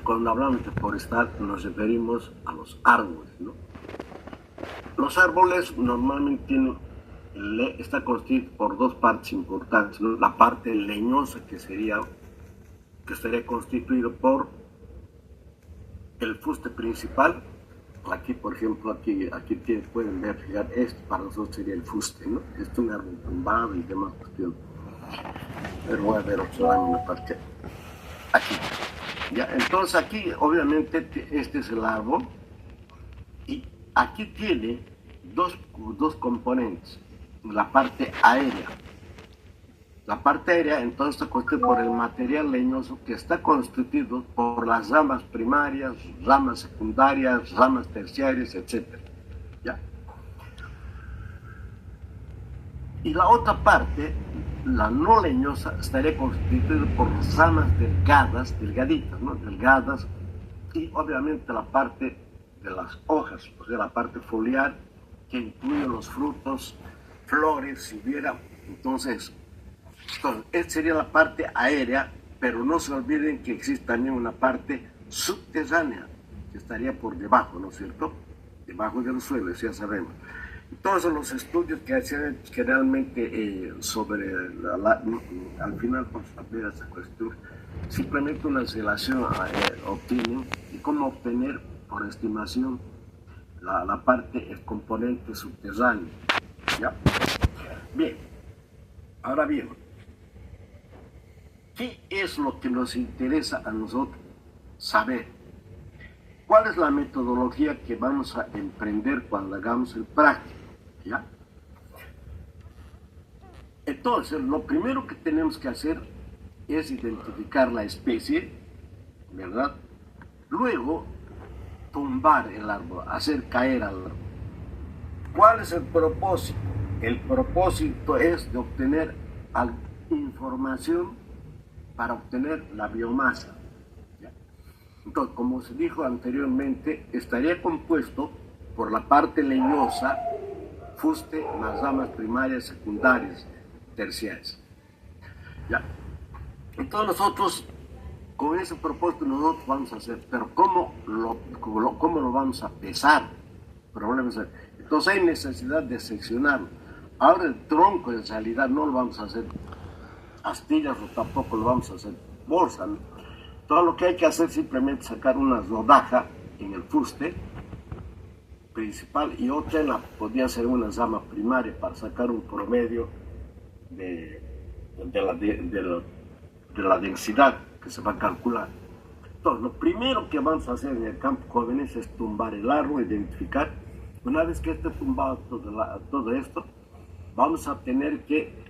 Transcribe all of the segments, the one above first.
Cuando hablamos de forestal nos referimos a los árboles, ¿no? Los árboles normalmente está constituido por dos partes importantes, ¿no? La parte leñosa que estaría constituido por el fuste principal. Aquí, por ejemplo, pueden ver, fijar, esto para nosotros sería el fuste, ¿no? Este es un árbol tumbado y demás cuestiones. Pero voy a ver otra lámina para que aquí. Ya, entonces aquí obviamente este es el árbol y aquí tiene dos componentes, la parte aérea. La parte aérea entonces está constituida por el material leñoso que está constituido por las ramas primarias, ramas secundarias, ramas terciarias, etc. ¿Ya? Y la otra parte, la no leñosa, estaría constituida por ramas delgadas, delgaditas, ¿no? Delgadas, y obviamente la parte de las hojas, o sea, la parte foliar, que incluye los frutos, flores, si hubiera. Entonces, esta sería la parte aérea, pero no se olviden que existe también una parte subterránea, que estaría por debajo, ¿no es cierto? Debajo del suelo, ya sabemos. Todos los estudios que hacen generalmente al final por saber esa cuestión, simplemente una relación obtienen y cómo obtener por estimación la parte, el componente subterráneo. ¿Ya? Bien, ahora bien, ¿qué es lo que nos interesa a nosotros saber? ¿Cuál es la metodología que vamos a emprender cuando hagamos el práctico? ¿Ya? Entonces, lo primero que tenemos que hacer es identificar la especie, ¿verdad? Luego, tumbar el árbol, hacer caer al árbol. ¿Cuál es el propósito? El propósito es de obtener información para obtener la biomasa. Entonces, como se dijo anteriormente, estaría compuesto por la parte leñosa, fuste, más ramas primarias, secundarias, terciarias. ¿Ya? Entonces nosotros, con ese propósito, nosotros vamos a hacer, pero ¿cómo lo vamos a pesar? Entonces hay necesidad de seccionarlo. Ahora el tronco en realidad no lo vamos a hacer astillas o tampoco lo vamos a hacer bolsa, ¿no? Todo lo que hay que hacer es simplemente sacar una rodaja en el fuste principal y otra podría ser una rama primaria para sacar un promedio de la densidad que se va a calcular. Entonces, lo primero que vamos a hacer en el campo jóvenes es tumbar el árbol, identificar. Una vez que esté tumbado todo esto, vamos a tener que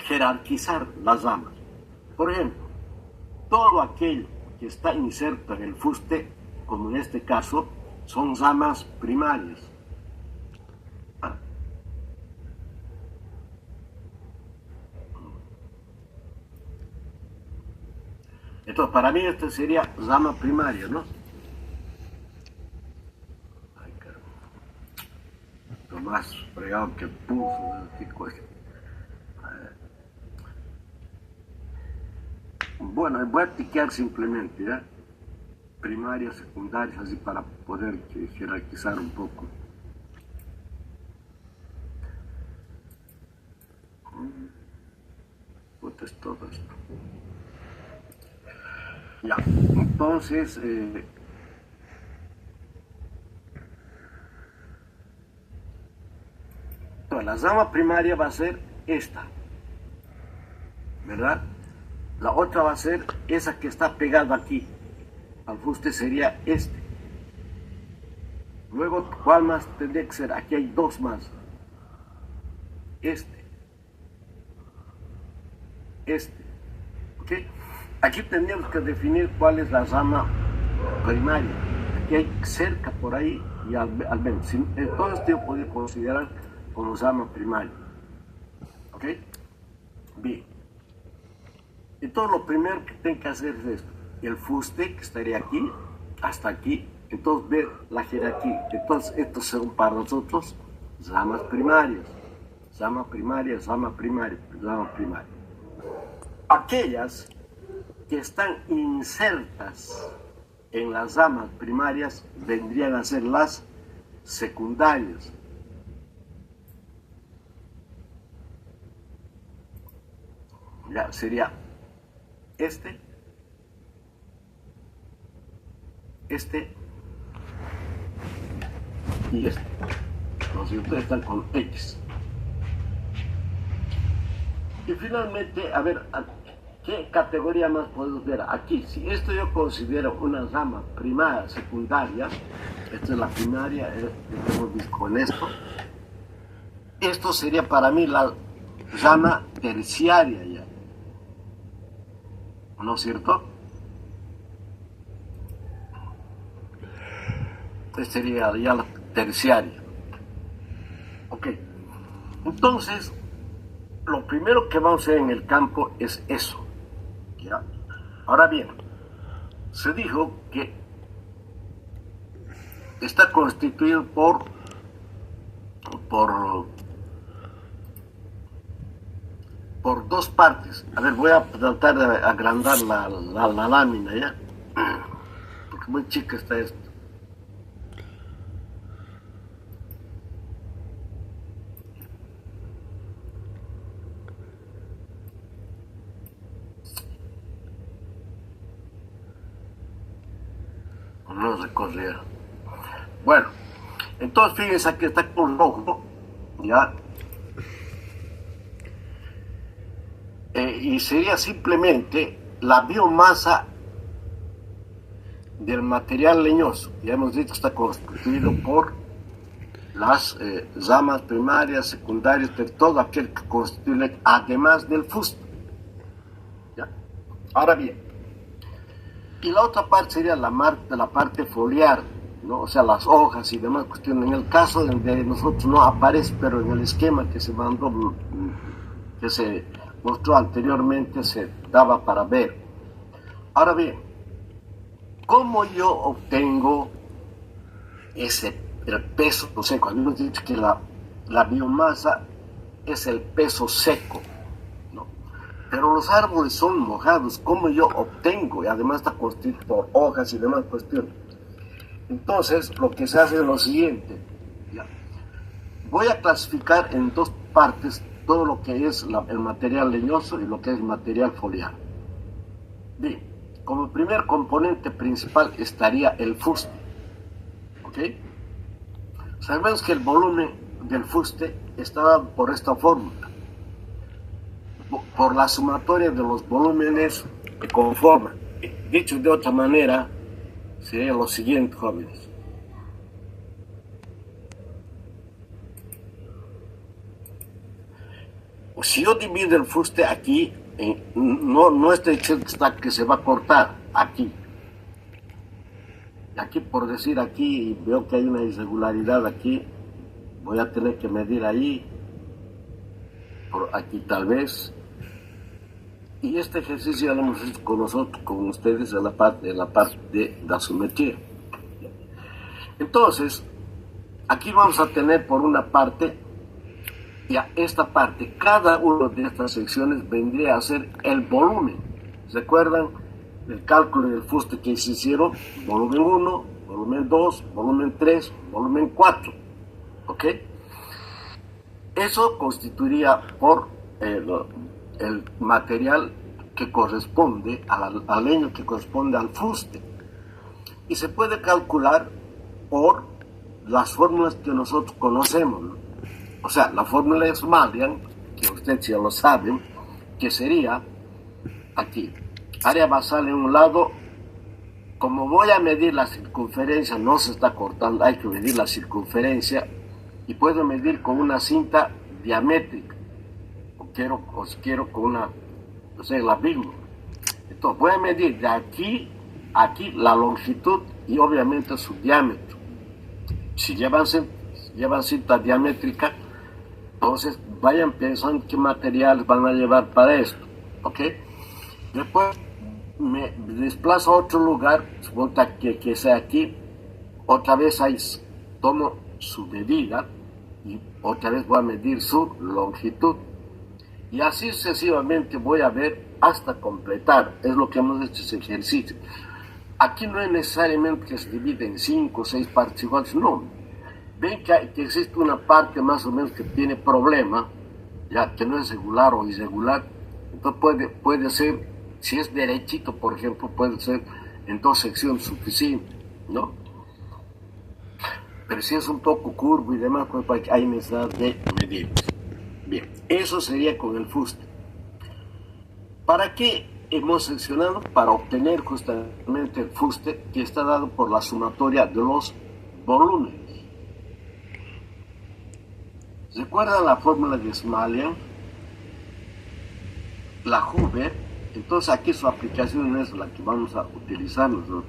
jerarquizar las ramas. Por ejemplo, todo aquello que está inserto en el fuste, como en este caso, son ramas primarias. Entonces, para mí esta sería rama primaria, ¿no? Ay, caramba. Lo más fregado que puso, bueno, voy a tiquear simplemente, ¿ya? Primarias, secundarias, así para poder jerarquizar un poco. Puta, es todo esto. Ya, entonces, la rama primaria va a ser esta, ¿verdad? La otra va a ser esa que está pegada aquí al fuste, sería este. Luego, ¿cuál más tendría que ser? Aquí hay dos más. Este. ¿Ok? Aquí tendríamos que definir cuál es la rama primaria. Aquí hay cerca por ahí y al menos. Todo esto yo podría considerar como rama primaria. ¿Ok? Bien. Entonces lo primero que tengo que hacer es esto. El fuste que estaría aquí, hasta aquí. Entonces ver la jerarquía. Entonces estos son para nosotros ramas primarias. Rama primaria, rama primaria, rama primaria. aquellas que están insertas en las ramas primarias vendrían a ser las secundarias. Ya sería este y este. Entonces ustedes están con X. Y finalmente, a ver, ¿qué categoría más podemos ver? Aquí, si esto yo considero una rama primaria, secundaria, esta es la primaria, hemos visto con esto. Esto sería para mí la rama terciaria ya. ¿No es cierto? Esta sería ya la terciaria. Ok. Entonces, lo primero que vamos a hacer en el campo es eso. ¿Ya? Ahora bien, se dijo que está constituido por dos partes. A ver, voy a tratar de agrandar la lámina, ¿ya? Porque muy chica está esto. No recorría. Bueno, entonces fíjense que está con rojo, ¿ya? Y sería simplemente la biomasa del material leñoso. Ya hemos dicho que está constituido por las ramas primarias, secundarias, de todo aquel que constituye, además del fuste. ¿Ya? Ahora bien, y la otra parte sería la parte foliar, ¿no? O sea, las hojas y demás cuestiones. En el caso de nosotros no aparece, pero en el esquema que se mandó, que se mostró anteriormente, se daba para ver. Ahora bien, ¿cómo yo obtengo el peso seco? Cuando hemos dicho que la biomasa es el peso seco, ¿no? Pero los árboles son mojados, ¿cómo yo obtengo? Y además está constituido por hojas y demás cuestiones. Entonces, lo que se hace es lo siguiente. ¿Ya? Voy a clasificar en dos partes todo lo que es el material leñoso y lo que es material foliar. Bien, como primer componente principal estaría el fuste. ¿Ok? Sabemos que el volumen del fuste está dado por esta fórmula, por la sumatoria de los volúmenes que conforman. Dicho de otra manera, sería lo siguiente, jóvenes. Si yo divido el fuste aquí, no estoy diciendo que se va a cortar aquí. Aquí, por decir aquí, veo que hay una irregularidad aquí, voy a tener que medir ahí, por aquí tal vez. Y este ejercicio ya lo hemos hecho con nosotros, con ustedes, en la parte de la simetría. Entonces, aquí vamos a tener por una parte, ya esta parte, cada una de estas secciones vendría a ser el volumen. ¿Recuerdan el cálculo del fuste que se hicieron? Volumen 1, volumen 2, volumen 3, volumen 4. ¿Ok? Eso constituiría por el material que corresponde al leño, que corresponde al fuste. Y se puede calcular por las fórmulas que nosotros conocemos, ¿no? O sea, la fórmula es Malian, que ustedes ya lo saben, que sería aquí, área basal en un lado. Como voy a medir la circunferencia, no se está cortando, hay que medir la circunferencia, y puedo medir con una cinta diamétrica, o si quiero con una, no sé, la misma. Entonces voy a medir de aquí a aquí la longitud y obviamente su diámetro. Si llevan cinta diamétrica, entonces vayan pensando qué materiales van a llevar para esto, ¿ok? Después me desplazo a otro lugar, suponta que sea aquí, otra vez ahí tomo su medida y otra vez voy a medir su longitud. Y así sucesivamente voy a ver hasta completar. Es lo que hemos hecho ese ejercicio. Aquí no es necesariamente que se divide en 5 o 6 partes iguales, no. Ven que existe una parte más o menos que tiene problema, ya que no es regular o irregular. Entonces puede ser, si es derechito, por ejemplo, puede ser en 2 secciones suficiente, ¿no? Pero si es un poco curvo y demás, pues hay necesidad de medir. Bien, eso sería con el fuste. ¿Para qué hemos seccionado? Para obtener justamente el fuste que está dado por la sumatoria de los volúmenes. ¿Recuerdan la fórmula de Smalian? La Huber. Entonces aquí su aplicación es la que vamos a utilizar nosotros.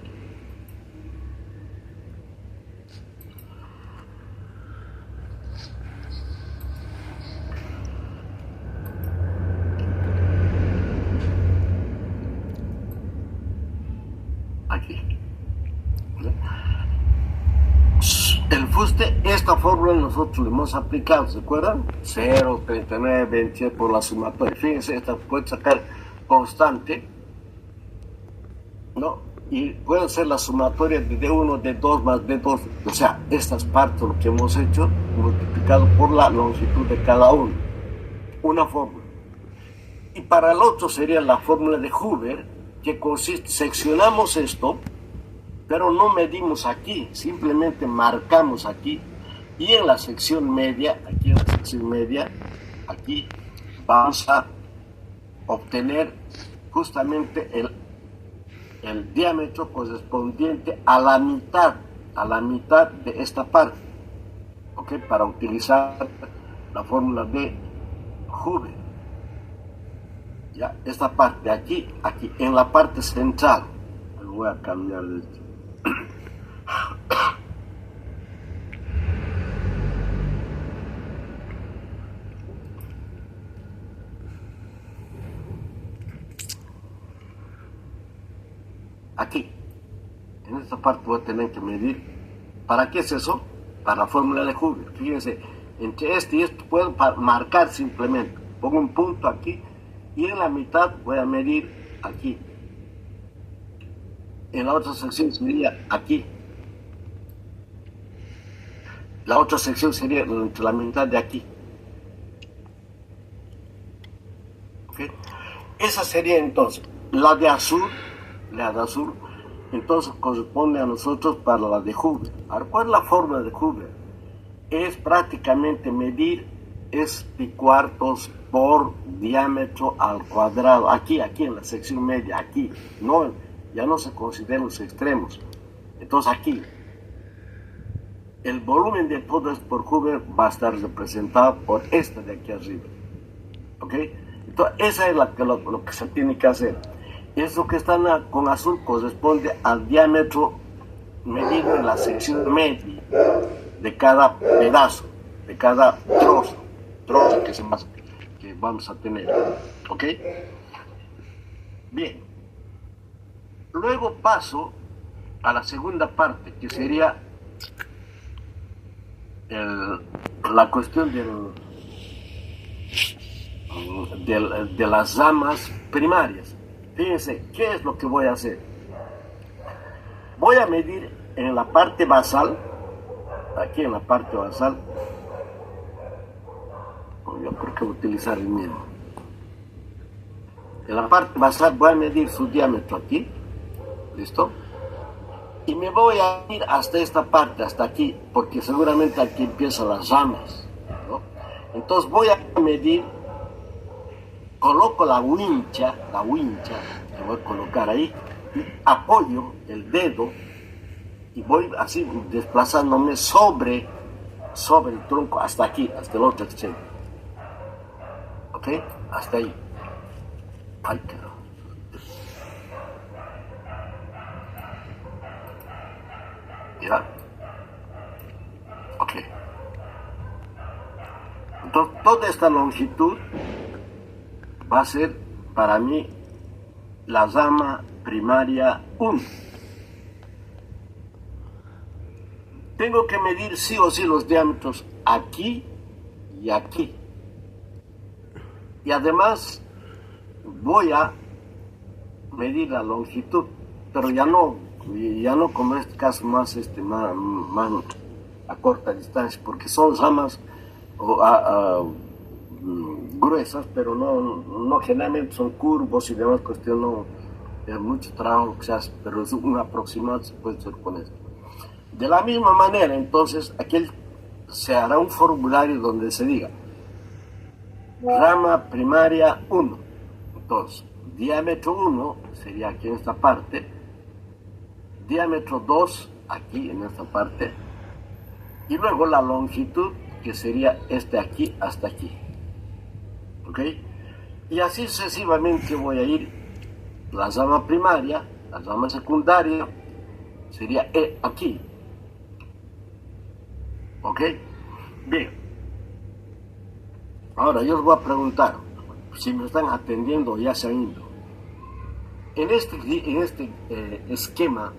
Aquí. El fuste, esta fórmula nosotros le hemos aplicado, ¿se acuerdan? 0, 39, 27 por la sumatoria. Fíjense, esta puede sacar constante, ¿no? Y puede ser la sumatoria de D1, D2 más D2. O sea, estas partes, lo que hemos hecho, multiplicado por la longitud de cada uno. Una fórmula. Y para el otro sería la fórmula de Huber, que consiste, seccionamos esto, pero no medimos aquí, simplemente marcamos aquí, y en la sección media, aquí vamos a obtener justamente el diámetro correspondiente a la mitad de esta parte, ¿ok? Para utilizar la fórmula de Huber. Ya, esta parte aquí, en la parte central, voy a cambiar esto. Aquí, en esta parte voy a tener que medir. ¿Para qué es eso? Para la fórmula de Huber. Fíjense, entre este y esto puedo marcar simplemente. Pongo un punto aquí y en la mitad voy a medir aquí. En la otra sección sería aquí. La otra sección sería entre la mitad de aquí. ¿Okay? Esa sería entonces la de azul, entonces corresponde a nosotros para la de Huber. Ahora, ¿cuál es la fórmula de Huber? Es prácticamente medir pi cuartos por diámetro al cuadrado. Aquí en la sección media, aquí. No, ya no se consideran los extremos. Entonces aquí, el volumen de todo esto por Huber va a estar representado por esta de aquí arriba. ¿Ok? Entonces, esa es lo que se tiene que hacer. Eso que está con azul corresponde al diámetro medido en la sección media de cada pedazo, de cada trozo que vamos a tener. ¿Ok? Bien. Luego paso a la segunda parte, que sería la cuestión de las ramas primarias. Fíjense, ¿qué es lo que voy a hacer? Voy a medir en la parte basal, aquí en la parte basal, yo creo que voy a utilizar el mismo. En la parte basal voy a medir su diámetro aquí, ¿listo? Y me voy a ir hasta esta parte, hasta aquí, porque seguramente aquí empiezan las ramas, ¿no? Entonces voy a medir, coloco la wincha, que voy a colocar ahí, y apoyo el dedo y voy así desplazándome sobre el tronco hasta aquí, hasta el otro extremo. ¿Ok? Hasta ahí. Ay, quedó. ¿Ya? Ok. Entonces, toda esta longitud va a ser para mí la rama primaria 1. Tengo que medir sí o sí los diámetros aquí y aquí. Y además voy a medir la longitud, pero ya no como en este caso más a corta distancia, porque son ramas gruesas, pero no generalmente son curvos y demás cuestión, no es mucho trabajo que se hace, pero es un aproximado, se puede hacer con esto. De la misma manera, entonces, aquí se hará un formulario donde se diga rama primaria 1, entonces diámetro 1 sería aquí en esta parte, diámetro 2 aquí en esta parte, y luego la longitud que sería aquí hasta aquí, ¿ok? Y así sucesivamente voy a ir la rama primaria, la rama secundaria sería aquí, ¿ok? Bien, ahora yo os voy a preguntar si me están atendiendo o ya se han ido. En este esquema,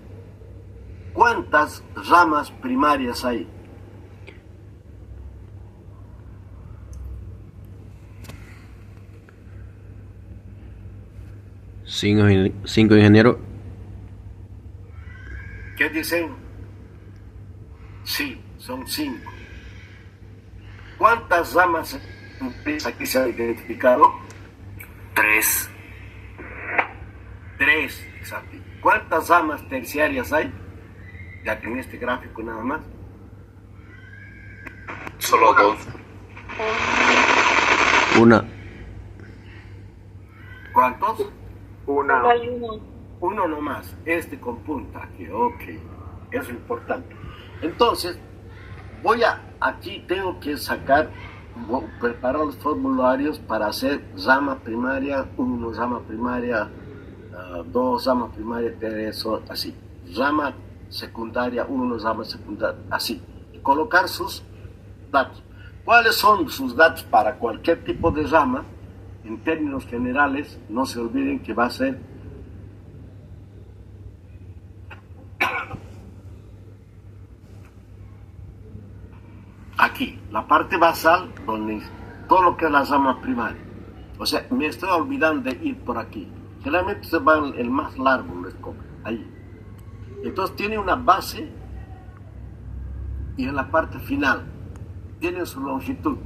¿cuántas ramas primarias hay? Cinco, ingeniero. ¿Qué dicen? Sí, son 5. ¿Cuántas ramas aquí se han identificado? 3. 3, exacto. ¿Cuántas ramas terciarias hay? Ya que en este gráfico nada más. Solo 2. Una. ¿Cuántos? Una. Uno nomás, con punta aquí, ok, eso es importante. Entonces, aquí tengo que preparar los formularios para hacer rama primaria 1, rama primaria 2, rama primaria 3, así. Rama secundaria 1, rama secundaria, así. Y colocar sus datos. ¿Cuáles son sus datos para cualquier tipo de rama? En términos generales, no se olviden que va a ser aquí, la parte basal, donde todo lo que es la rama primaria. O sea, me estoy olvidando de ir por aquí. Generalmente se va el más largo, les coge, ahí. Entonces tiene una base y en la parte final tiene su longitud.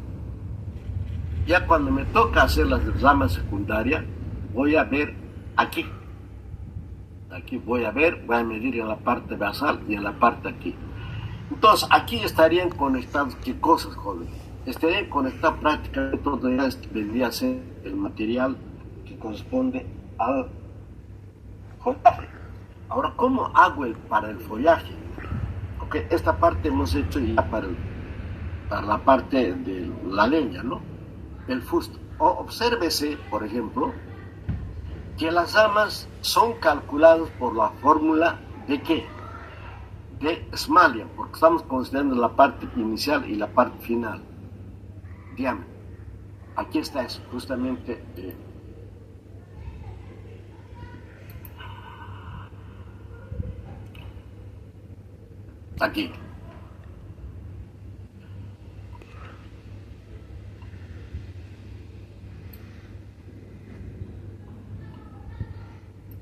Ya cuando me toca hacer las ramas secundarias, voy a ver aquí. Aquí voy a medir en la parte basal y en la parte aquí. Entonces, aquí estarían conectados, ¿qué cosas, joven? Estarían conectados prácticamente todo, ya vendría a ser el material que corresponde al follaje. Ahora, ¿cómo hago para el follaje? Ok, esta parte hemos hecho ya para la parte de la leña, ¿no? El fusto. Obsérvese, por ejemplo, que las ramas son calculadas por la fórmula de ¿qué? De Smalian, porque estamos considerando la parte inicial y la parte final. Diámetro. Aquí está eso, justamente. Aquí.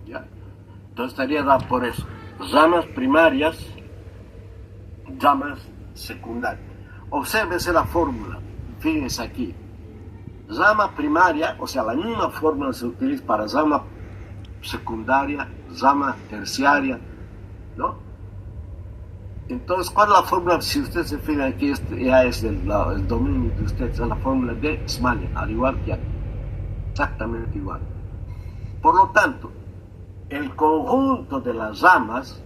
¿Ya? Entonces estaría dado por eso. Ramas primarias, ramas secundarias. Obsérvese la fórmula. Fíjense aquí. Rama primaria, o sea, la misma fórmula se utiliza para rama secundaria, rama terciaria, ¿no? Entonces, ¿cuál es la fórmula? Si usted se fija aquí, ya es el dominio de usted, es la fórmula de Smalian, al igual que aquí. Exactamente igual. Por lo tanto, el conjunto de las ramas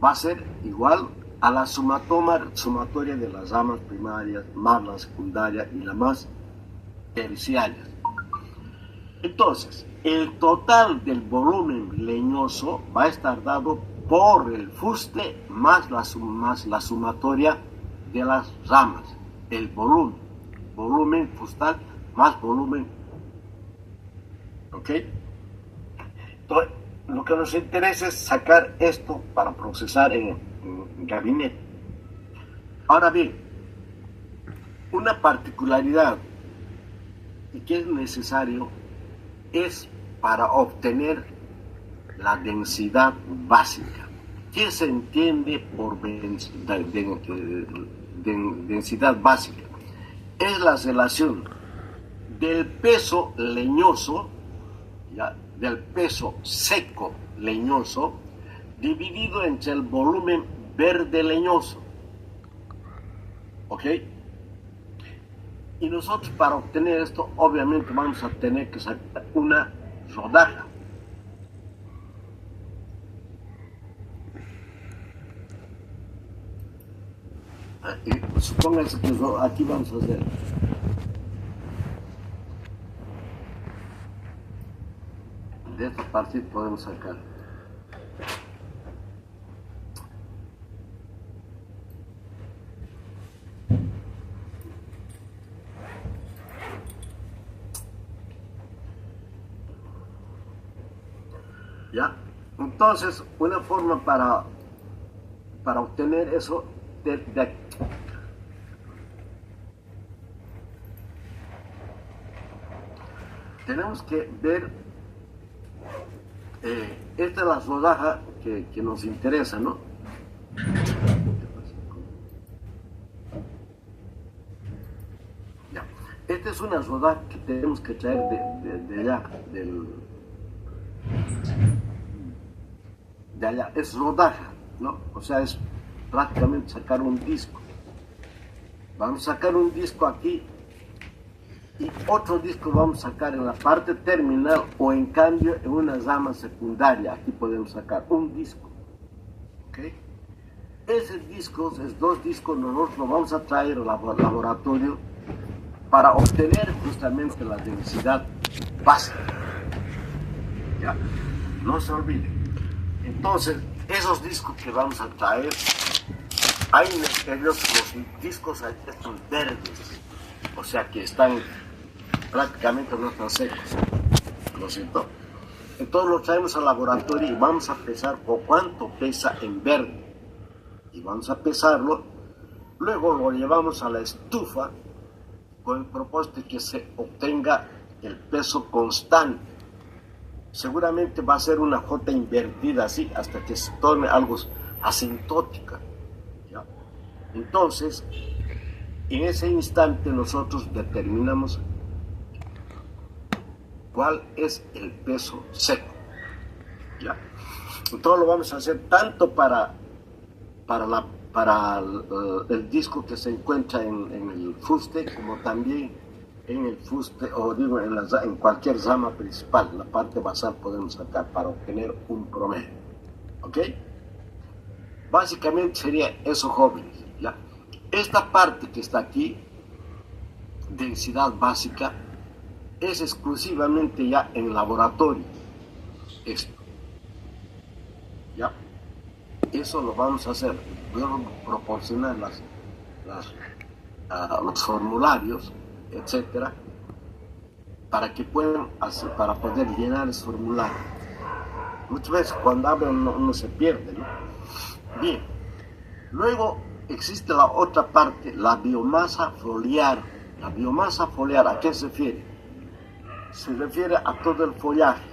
va a ser igual a la sumatoria de las ramas primarias más la secundaria y la más terciarias. Entonces, el total del volumen leñoso va a estar dado por el fuste más la sumatoria de las ramas, el volumen fustal más volumen. ¿Ok? Entonces, lo que nos interesa es sacar esto para procesar en gabinete. Ahora bien, una particularidad y que es necesario es para obtener la densidad básica. ¿Qué se entiende por densidad básica? Es la relación del peso leñoso, ¿ya?, del peso seco leñoso, dividido entre el volumen verde leñoso. ¿Ok? Y nosotros, para obtener esto, obviamente vamos a tener que sacar una rodaja. Supónganse que aquí vamos a hacer. De esta parte podemos sacar. ¿Ya? Entonces, una forma para obtener eso de aquí. Tenemos que ver, esta es la rodaja que nos interesa, ¿no? Ya. Esta es una rodaja que tenemos que traer de allá, de allá. Es rodaja, ¿no? O sea, es prácticamente sacar un disco. Vamos a sacar un disco aquí y otro disco vamos a sacar en la parte terminal, o en cambio en una rama secundaria. Aquí podemos sacar un disco. ¿Ok? Esos discos, esos dos discos, nosotros los vamos a traer al laboratorio para obtener justamente la densidad básica. ¿Ya? No se olviden. Entonces, esos discos que vamos a traer, hay en ellos los discos estos verdes, o sea que están prácticamente no están secos, ¿no es cierto? Entonces lo traemos al laboratorio y vamos a pesar por cuánto pesa en verde, y vamos a pesarlo. Luego lo llevamos a la estufa con el propósito de que se obtenga el peso constante. Seguramente va a ser una J invertida así hasta que se torne algo asintótica, ¿ya? Entonces, en ese instante nosotros determinamos cuál es el peso seco, ¿ya? Entonces lo vamos a hacer tanto para el disco que se encuentra en el fuste, como también en el fuste, o digo, en cualquier rama principal. La parte basal podemos sacar para obtener un promedio. ¿Ok? Básicamente sería eso, jóvenes, ¿ya? Esta parte que está aquí, densidad básica, es exclusivamente ya en laboratorio. Esto, ¿ya? Eso lo vamos a hacer. Voy a proporcionar los formularios, etcétera, para que puedan hacer, para poder llenar ese formulario. Muchas veces cuando hablan uno se pierde, ¿no? Bien, luego existe la otra parte, la biomasa foliar. La biomasa foliar, ¿a qué se refiere? Se refiere a todo el follaje.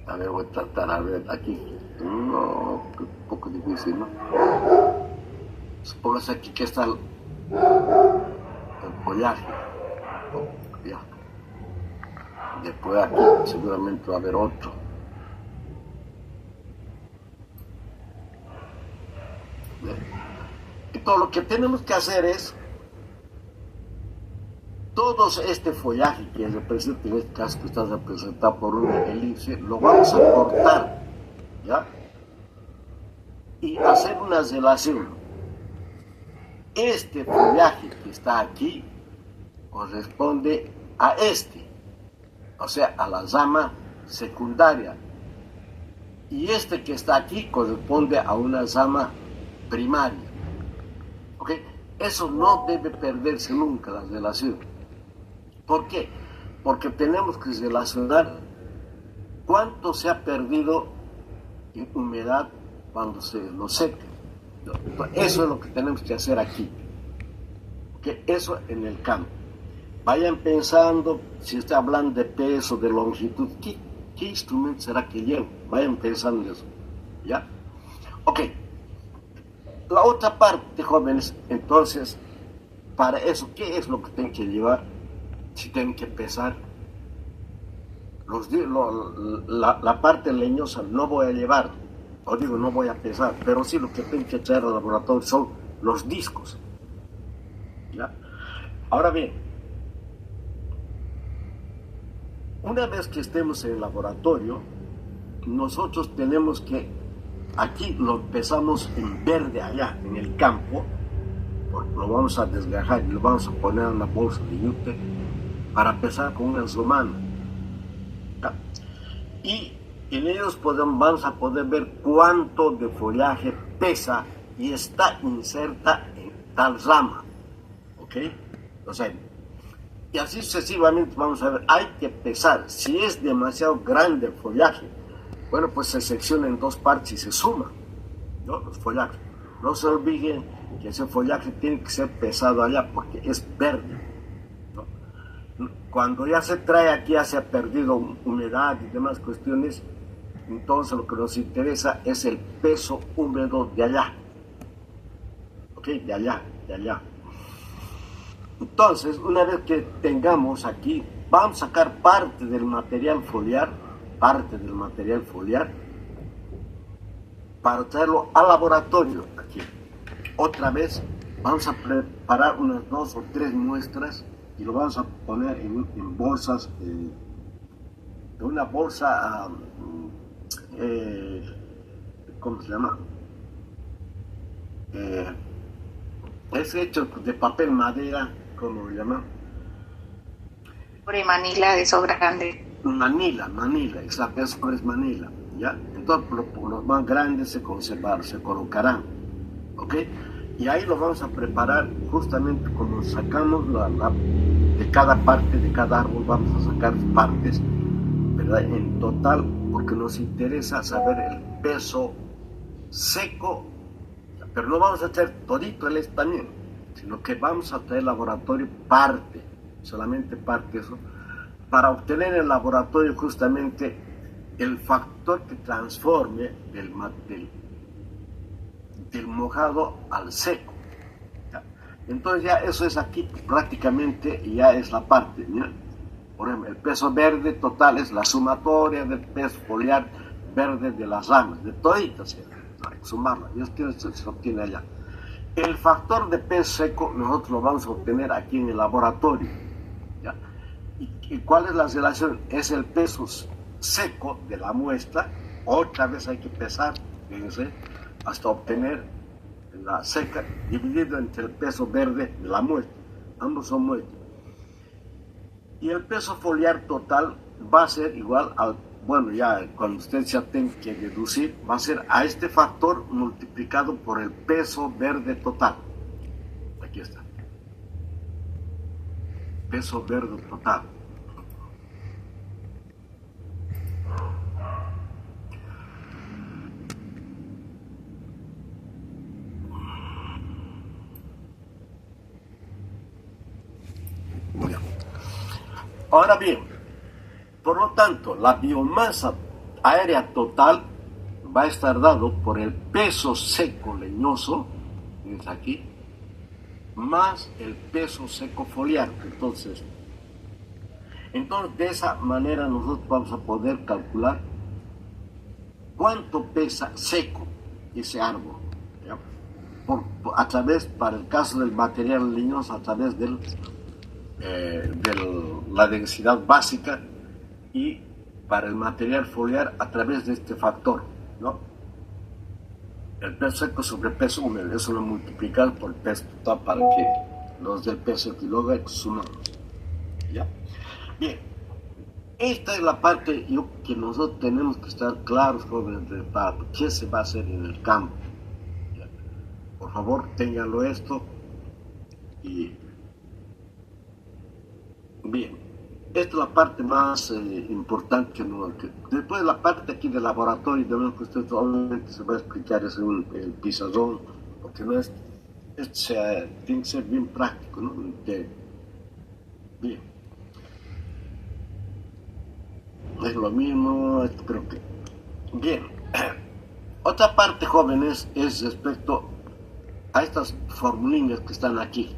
A ver, voy a tratar, a ver, aquí. No, un poco difícil, ¿no? Supóngase aquí que está el follaje. Ya. Después aquí seguramente va a haber otro. Entonces lo que tenemos que hacer es todo este follaje que representa, en este caso que está representado por una elipse, lo vamos a cortar, ¿ya? Y hacer una relación. Este follaje que está aquí corresponde a este, o sea, a la rama secundaria. Y este que está aquí corresponde a una rama primaria. ¿Ok? Eso no debe perderse nunca, la relación. ¿Por qué? Porque tenemos que relacionar cuánto se ha perdido en humedad cuando se lo seca. Eso es lo que tenemos que hacer aquí. Que eso en el campo. Vayan pensando, si está hablando de peso, de longitud, ¿qué instrumento será que llevo? Vayan pensando en eso, ¿ya? Ok. La otra parte, jóvenes, entonces, para eso, ¿qué es lo que tienen que llevar? Si tienen que pesar, la parte leñosa no voy a llevar, o digo, no voy a pesar, pero sí lo que tienen que traer al laboratorio son los discos, ¿ya? Ahora bien, una vez que estemos en el laboratorio, nosotros tenemos que, aquí lo pesamos en verde allá, en el campo, lo vamos a desgajar y lo vamos a poner en una bolsa de yute para pesar con una humana. Y en ellos vamos a poder ver cuánto de follaje pesa y está inserta en tal rama, ¿ok? O sea, y así sucesivamente vamos a ver, hay que pesar. Si es demasiado grande el follaje, bueno, pues se secciona en dos partes y se suma, ¿no? Los follajes. No se olviden que ese follaje tiene que ser pesado allá porque es verde, ¿no? Cuando ya se trae aquí, ya se ha perdido humedad y demás cuestiones, entonces lo que nos interesa es el peso húmedo de allá, ¿ok? De allá. Entonces, una vez que tengamos aquí, vamos a sacar parte del material foliar, para traerlo al laboratorio aquí. Otra vez, vamos a preparar unas 2 o 3 muestras y lo vamos a poner en bolsas, de una bolsa, ¿cómo se llama? Es hecho de papel madera, ¿cómo lo llaman? Sobre Manila, de eso grande. Manila, exacto, eso es Manila, ¿ya? Entonces los más grandes se colocarán, ¿ok? Y ahí lo vamos a preparar justamente como sacamos de cada parte, de cada árbol, vamos a sacar partes, ¿verdad? En total, porque nos interesa saber el peso seco, pero no vamos a hacer todito el también, sino que vamos a traer al laboratorio parte, solamente parte eso, para obtener en el laboratorio justamente el factor que transforme del mojado al seco, ¿ya? Entonces ya eso es aquí prácticamente, ya es la parte, ¿ya? Por ejemplo, el peso verde total es la sumatoria del peso foliar verde de las ramas, de toditas, hay que sumarla, y esto se obtiene allá. El factor de peso seco nosotros lo vamos a obtener aquí en el laboratorio, ¿ya? ¿Y cuál es la relación? Es el peso seco de la muestra, otra vez hay que pesar, fíjense, hasta obtener la seca, dividido entre el peso verde de la muestra, ambos son muestras. Y el peso foliar total va a ser igual al, bueno, ya cuando usted ya tenga que deducir, va a ser a este factor multiplicado por el peso verde total. Aquí está. Peso verde total. Ahora bien, por lo tanto, la biomasa aérea total va a estar dado por el peso seco leñoso, es aquí, más el peso seco foliar. Entonces, de esa manera nosotros vamos a poder calcular cuánto pesa seco ese árbol, ¿ya? A través, para el caso del material leñoso, a través de la densidad básica, y para el material foliar a través de este factor, ¿no? El peso seco sobre el peso húmedo, eso lo multiplicamos por el peso total para que los del peso equilógico sumamos, ¿ya? Bien, esta es la parte que nosotros tenemos que estar claros, jóvenes, de qué se va a hacer en el campo, ¿ya? Por favor, ténganlo esto. Y bien, esta es la parte más importante que después la parte aquí del laboratorio, de lo que usted obviamente se va a explicar es el pizarrón, porque no es tiene que ser bien práctico, ¿no? Bien. Es lo mismo, esto creo que... Bien. Otra parte, jóvenes, es respecto a estas formulingas que están aquí.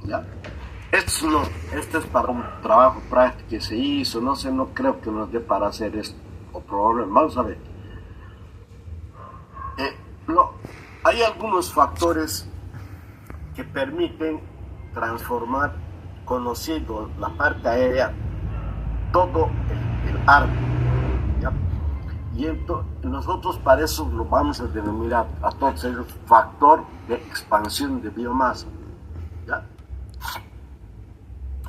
¿Ya? Esto es para un trabajo práctico que se hizo, no sé, no creo que nos dé para hacer esto. O probablemente, vamos a ver. Hay algunos factores que permiten transformar, conociendo la parte aérea, todo el árbol. ¿Ya? Y entonces, nosotros para eso lo vamos a denominar a todos ellos factor de expansión de biomasa. ¿Ya?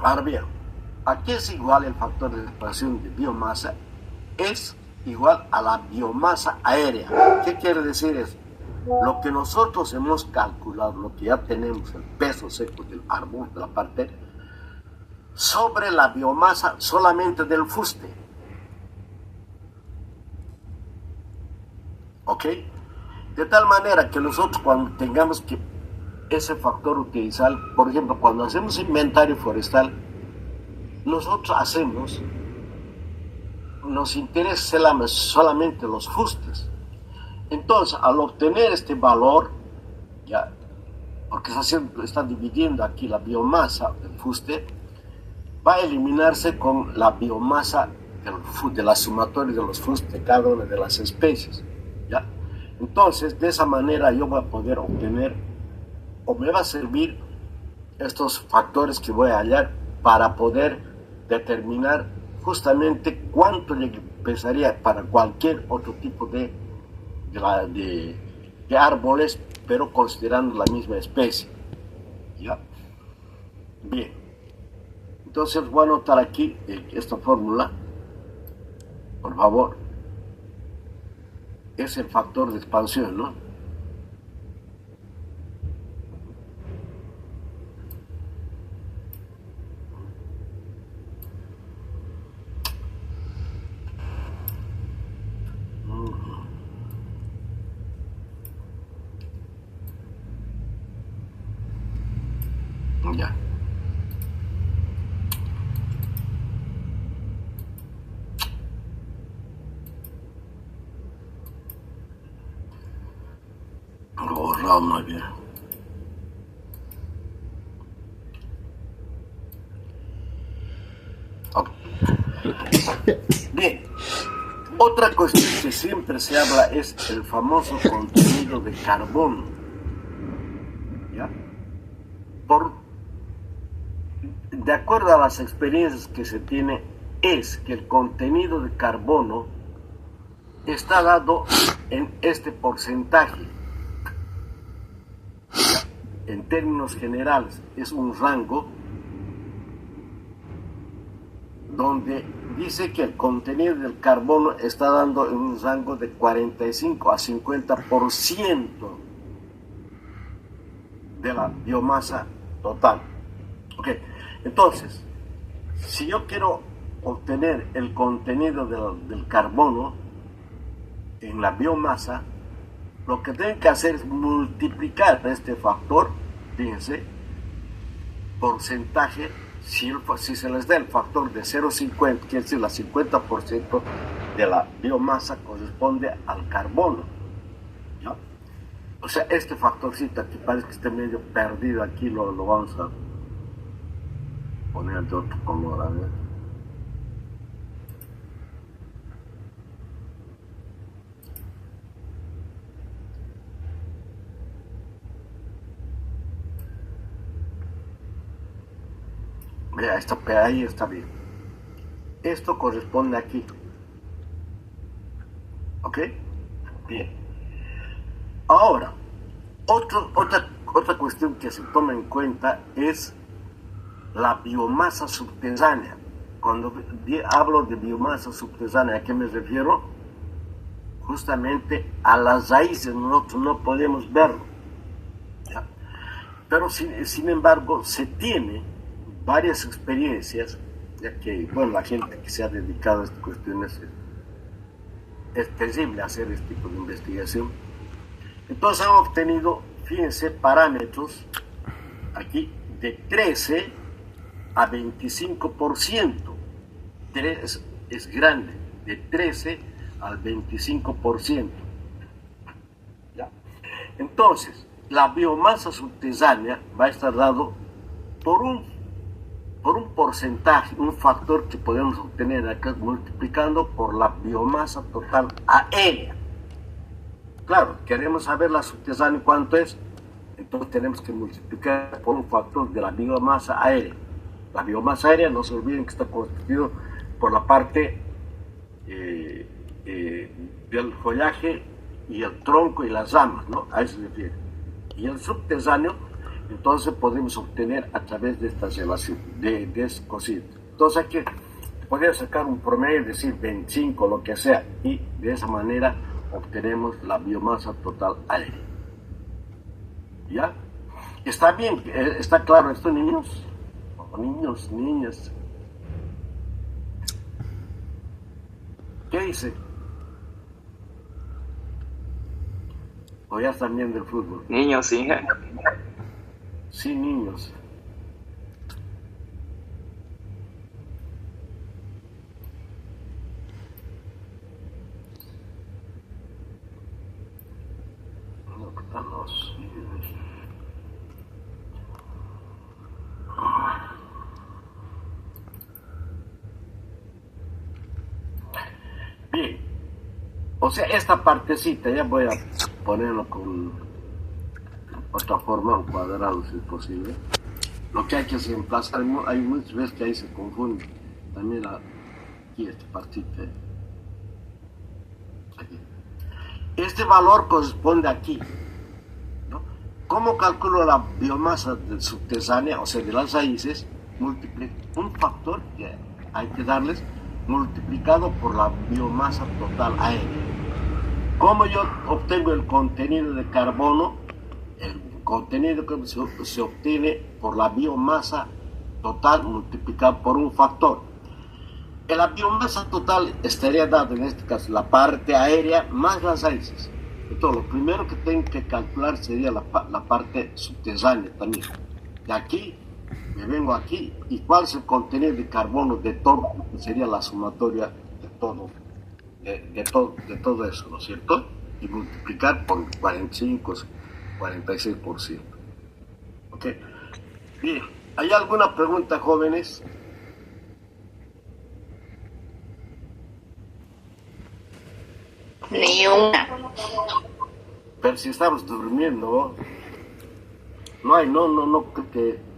Ahora bien, ¿a qué es igual el factor de expansión de biomasa? Es igual a la biomasa aérea. ¿Qué quiere decir eso? Lo que nosotros hemos calculado, lo que ya tenemos, el peso seco del árbol, de la parte, sobre la biomasa solamente del fuste. ¿Ok? De tal manera que nosotros cuando tengamos que ese factor utilizar, por ejemplo, cuando hacemos inventario forestal, nosotros nos interesa solamente los fustes. Entonces, al obtener este valor, ya, porque está dividiendo aquí la biomasa del fuste, va a eliminarse con la biomasa de la sumatoria de los fustes de cada una de las especies. ¿Ya? Entonces, de esa manera yo voy a poder obtener, o me va a servir estos factores que voy a hallar para poder determinar justamente cuánto le pesaría para cualquier otro tipo de árboles, pero considerando la misma especie. ¿Ya? Bien. Entonces voy a anotar aquí esta fórmula, por favor. Es el factor de expansión, ¿no? Ya. Lo borrado muy bien. Okay. Bien. Otra cuestión que siempre se habla es el famoso contenido de carbono. ¿Ya? De acuerdo a las experiencias que se tiene, es que el contenido de carbono está dado en este porcentaje. En términos generales, es un rango donde dice que el contenido del carbono está dando en un rango de 45 a 50% de la biomasa total. Okay. Entonces, si yo quiero obtener el contenido del carbono en la biomasa, lo que tengo que hacer es multiplicar este factor, fíjense, porcentaje, si se les da el factor de 0,50, quiere decir la 50% de la biomasa corresponde al carbono. ¿Ya? O sea, este factorcito que parece que esté medio perdido aquí, lo vamos a poner de otro color, a ver. Mira, ahí está bien. Esto corresponde aquí. ¿Ok? Bien. Ahora, otra cuestión que se toma en cuenta es la biomasa subterránea. Cuando hablo de biomasa subterránea, ¿a qué me refiero? Justamente a las raíces. Nosotros no podemos verlo. ¿Ya? Pero sin embargo, se tiene varias experiencias, ya que, bueno, la gente que se ha dedicado a estas cuestiones es terrible hacer este tipo de investigación. Entonces han obtenido fíjense, parámetros aquí de 13 a 25%. 3 es grande, de 13 al 25%. ¿Ya? Entonces, la biomasa subterránea va a estar dado por un porcentaje, un factor que podemos obtener acá multiplicando por la biomasa total aérea. Claro, queremos saber la subterránea cuánto es, entonces tenemos que multiplicar por un factor de la biomasa aérea. La biomasa aérea, no se olviden que está constituido por la parte del follaje y el tronco y las ramas, ¿no? A eso se refiere. Y el subterráneo, entonces podemos obtener a través de esta relación, de ese cociente. Entonces hay que poder sacar un promedio, decir 25, lo que sea, y de esa manera obtenemos la biomasa total aérea. ¿Ya? ¿Está bien? ¿Está claro esto, niños? Niños, niñas. ¿Qué dice? ¿O ya están viendo el fútbol? Niños, sí. Sí, niños. No, estamos... Bien. O sea, esta partecita ya voy a ponerlo con otra forma, un cuadrado si es posible. Lo que hay que hacer emplazar, hay muchas veces que ahí se confunde. También aquí esta partita. Aquí. Este valor corresponde aquí, ¿no? ¿Cómo calculo la biomasa subterránea, o sea, de las raíces? Multiplico un factor que hay que darles multiplicado por la biomasa total aérea. ¿Cómo yo obtengo el contenido de carbono? El contenido que se obtiene por la biomasa total multiplicado por un factor. La biomasa total estaría dada en este caso la parte aérea más las raíces. Entonces lo primero que tengo que calcular sería la parte subterránea también. De aquí me vengo aquí, y cuál es el contenido de carbono de todo, sería la sumatoria de todo, de todo eso, ¿no es cierto? Y multiplicar por 45, 46%. ¿Ok? Bien, ¿hay alguna pregunta, jóvenes? Ni una. Pero si estamos durmiendo, no creo que...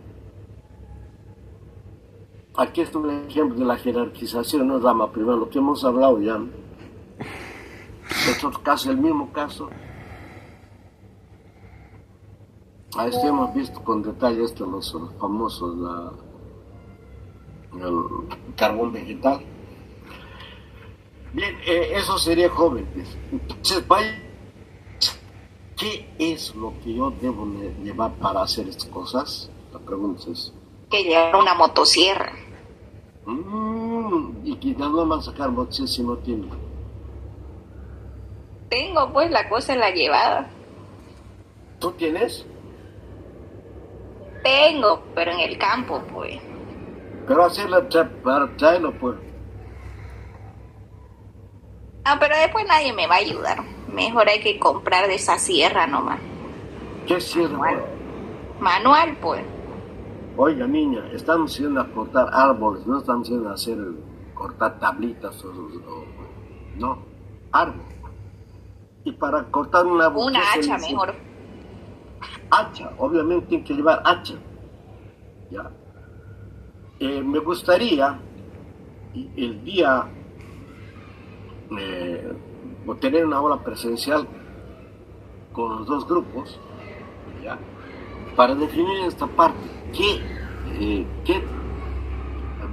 Aquí está un ejemplo de la jerarquización, ¿no, Rama? Primero, lo que hemos hablado ya. Es otro caso, el mismo caso. A este hemos visto con detalle los famosos, el carbón vegetal. Bien, eso sería jóvenes. Entonces, ¿qué es lo que yo debo llevar para hacer estas cosas? La pregunta es... Que llevar una motosierra. ¿Y que no van a sacar motosierra si no tiene? Tengo pues la cosa en la llevada. ¿Tú tienes? Tengo, pero en el campo pues. Pero hacerla para traerlo, pues. Ah, pero después nadie me va a ayudar. Mejor hay que comprar de esa sierra nomás. ¿Qué sierra? Manual pues. Oiga, niña, estamos yendo a cortar árboles, no estamos yendo a cortar tablitas no, árbol. Y para cortar una hacha mejor. Hacha, obviamente tiene que llevar hacha. ¿Ya? Me gustaría el día tener una aula presencial con los dos grupos, ¿ya? Para definir esta parte,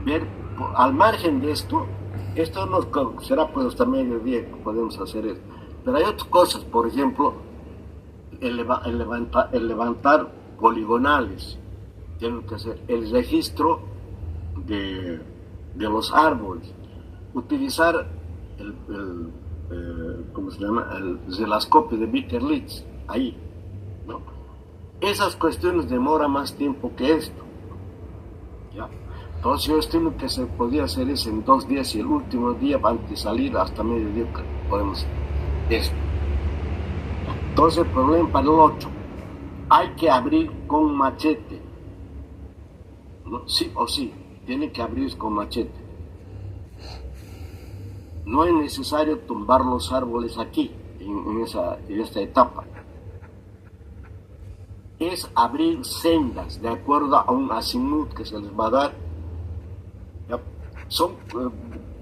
ver al margen de esto no será pues hasta mediodía que podemos hacer esto, pero hay otras cosas, por ejemplo, el levantar poligonales, tienen que hacer el registro de los árboles, utilizar ¿cómo se llama? El reloscopio de Bitterlitz, ahí, ¿no? Esas cuestiones demoran más tiempo que esto. ¿Ya? Entonces yo estimo que se podía hacer eso en 2 días y el último día antes de salir hasta mediodía podemos hacer esto. Entonces el problema para el 8, hay que abrir con machete, ¿no? Sí o sí, tiene que abrir con machete. No es necesario tumbar los árboles aquí, en esta etapa. Es abrir sendas de acuerdo a un azimut que se les va a dar. ¿Ya?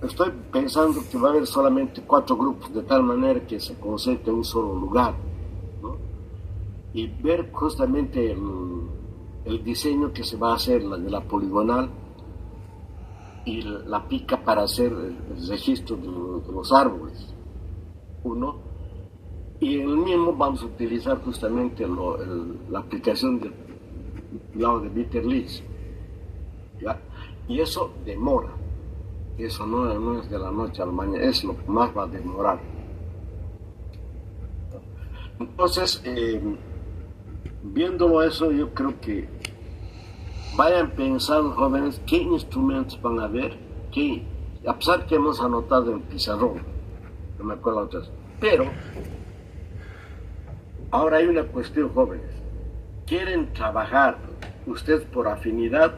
Estoy pensando que va a haber solamente 4 grupos, de tal manera que se concentre en un solo lugar, ¿no? Y ver justamente el diseño que se va a hacer de la poligonal y la pica para hacer el registro de los árboles. Uno. Y en el mismo vamos a utilizar justamente la aplicación del lado de Bitterleads. ¿Ya? Y eso demora. Eso no es de la noche a la mañana, es lo que más va a demorar. Entonces, viéndolo eso, yo creo que vayan pensando, jóvenes, qué instrumentos van a ver, a pesar que hemos anotado en pizarrón, no me acuerdo otras, pero ahora hay una cuestión, jóvenes. ¿Quieren trabajar ustedes por afinidad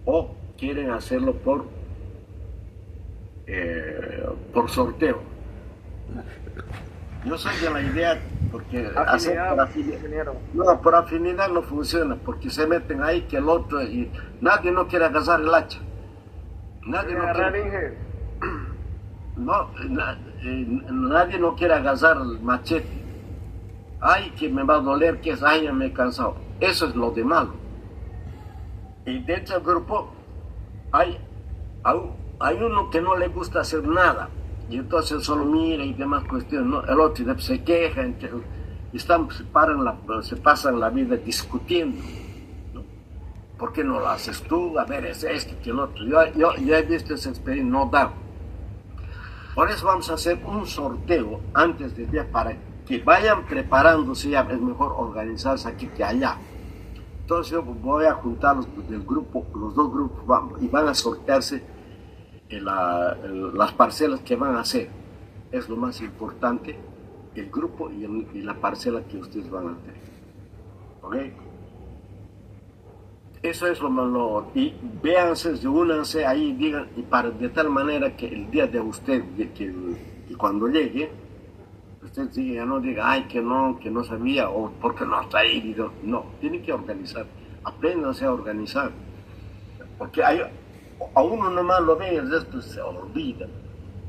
o quieren hacerlo por sorteo? Yo soy de la idea, porque hacer por afinidad, no, por afinidad no funciona, porque se meten ahí que el otro, y nadie no quiere agarrar el hacha. Nadie no quiere agarrar el machete. Ay, que me va a doler, que es, ay, ya me he cansado. Eso es lo de malo. Y dentro del grupo hay uno que no le gusta hacer nada, y entonces solo mira y demás cuestiones, ¿no? El otro se queja, y se pasan la vida discutiendo, ¿no? ¿Por qué no lo haces tú? A ver, es esto que el otro. Yo he visto esa experiencia, no da. Por eso vamos a hacer un sorteo antes del día para que vayan preparándose. Ya es mejor organizarse aquí que allá. Entonces yo voy a juntar los dos grupos, y van a sortearse las parcelas que van a hacer. Es lo más importante, el grupo y la parcela que ustedes van a tener. ¿Ok? Eso es lo malo. Y véanse, únanse ahí, digan, de tal manera que el día de usted, y cuando llegue, usted no diga, ay, que no sabía, o porque no está ahí. No, tiene que organizar. Apréndanse a organizar. Porque a uno nomás lo ve y el resto se olvida.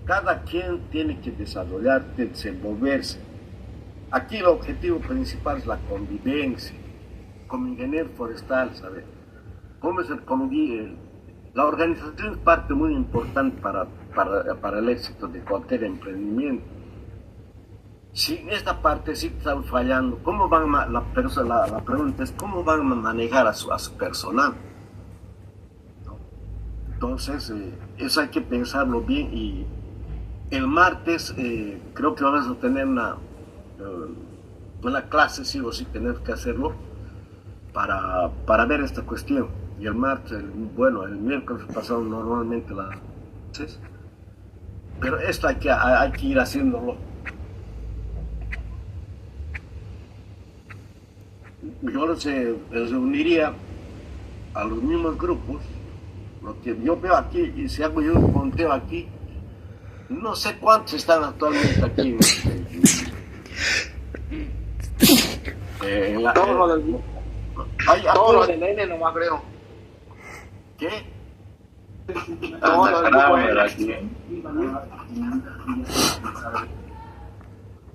Cada quien tiene que desarrollar, desenvolverse. Aquí el objetivo principal es la convivencia. Como ingeniero forestal, ¿sabes? La organización es parte muy importante para el éxito de cualquier emprendimiento. Si en esta parte sí están fallando, la pregunta es, ¿cómo van a manejar a su personal? ¿No? Entonces, eso hay que pensarlo bien, y el martes creo que vamos a tener una clase, sí o sí, tener que hacerlo para ver esta cuestión. Y el martes, el miércoles pasado normalmente las clases, pero esto hay que ir haciéndolo. Yo les reuniría a los mismos grupos. Lo que yo veo aquí, y si hago yo un conteo aquí, no sé cuántos están actualmente aquí. Todos los del N nomás creo. ¿Qué? Todos los del grupo N.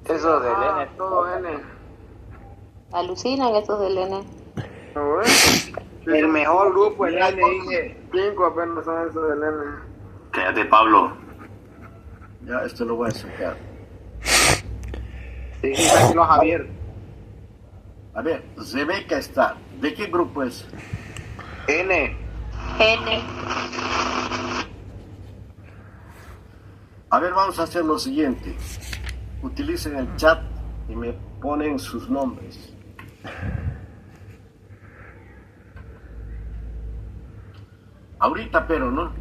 Eso del N, todo N. Alucinan estos del N. El mejor grupo, el N, dije. 5 apenas son esos del N. Cállate, Pablo. Ya, esto lo voy a sacar. Sí, tranquilo, Javier. A ver, Rebeca está. ¿De qué grupo es? N. N. A ver, vamos a hacer lo siguiente. Utilicen el chat y me ponen sus nombres. Ahorita, pero no.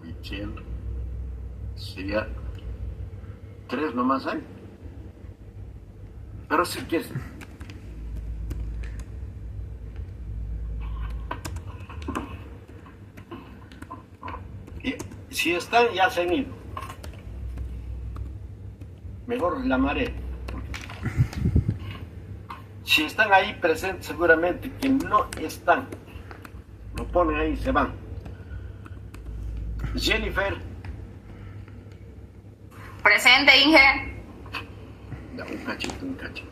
Michelle. Sí, ya. 3 nomás hay. Pero sí que es. Y si están, ya se han ido. Mejor la llamaré. Si están ahí presentes, seguramente que no están. Lo ponen ahí y se van. Jennifer. Presente, Inge. Ya, un cachito, un cachito.